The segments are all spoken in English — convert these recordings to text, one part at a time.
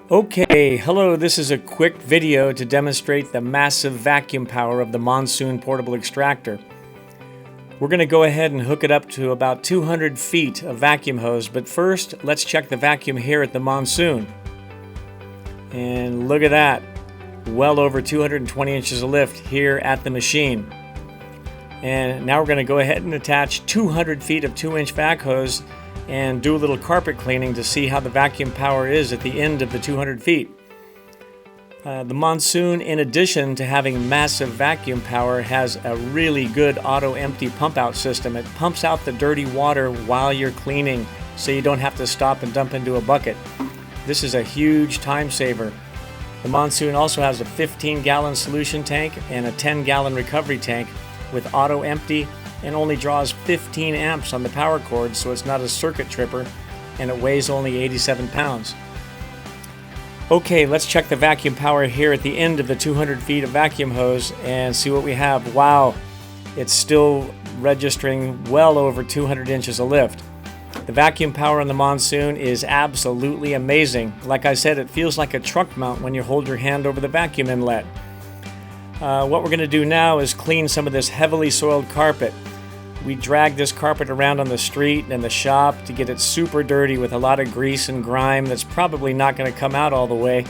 Okay, hello, this is a quick video to demonstrate the massive vacuum power of the Monsoon portable extractor. We're going to go ahead and hook it up to about 200 feet of vacuum hose, but first let's check the vacuum here at the Monsoon. And look at that, well over 220 inches of lift here at the machine. And now we're going to go ahead and attach 200 feet of 2-inch vac hose and do a little carpet cleaning to see how the vacuum power is at the end of the 200 feet. The Monsoon, in addition to having massive vacuum power, has a really good auto-empty pump-out system. It pumps out the dirty water while you're cleaning, so you don't have to stop and dump into a bucket. This is a huge time saver. The Monsoon also has a 15-gallon solution tank and a 10-gallon recovery tank with auto-empty, and only draws 15 amps on the power cord, so it's not a circuit tripper, and it weighs only 87 pounds. Okay, let's check the vacuum power here at the end of the 200 feet of vacuum hose and see what we have. Wow, it's still registering well over 200 inches of lift. The vacuum power on the Monsoon is absolutely amazing. Like I said, it feels like a truck mount when you hold your hand over the vacuum inlet. What we're going to do now is clean some of this heavily soiled carpet. We drag this carpet around on the street and the shop to get it super dirty with a lot of grease and grime that's probably not going to come out all the way,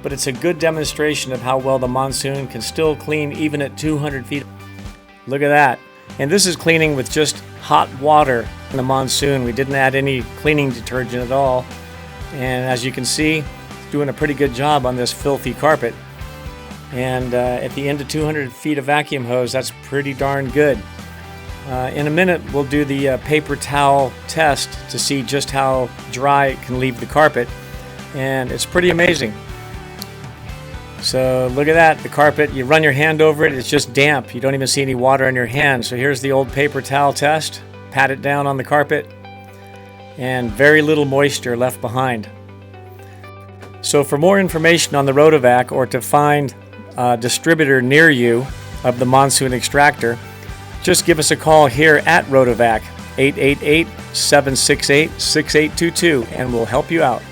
but it's a good demonstration of how well the Monsoon can still clean even at 200 feet. Look at that. And this is cleaning with just hot water in the Monsoon. We didn't add any cleaning detergent at all. And as you can see, it's doing a pretty good job on this filthy carpet. And at the end of 200 feet of vacuum hose, that's pretty darn good. In a minute, we'll do the paper towel test to see just how dry it can leave the carpet, and it's pretty amazing. So look at that, the carpet, you run your hand over it, it's just damp. You don't even see any water on your hand. So here's the old paper towel test. Pat it down on the carpet, and very little moisture left behind. So for more information on the Rotovac, or to find a distributor near you of the Monsoon extractor, just give us a call here at Rotovac, 888-768-6822, and we'll help you out.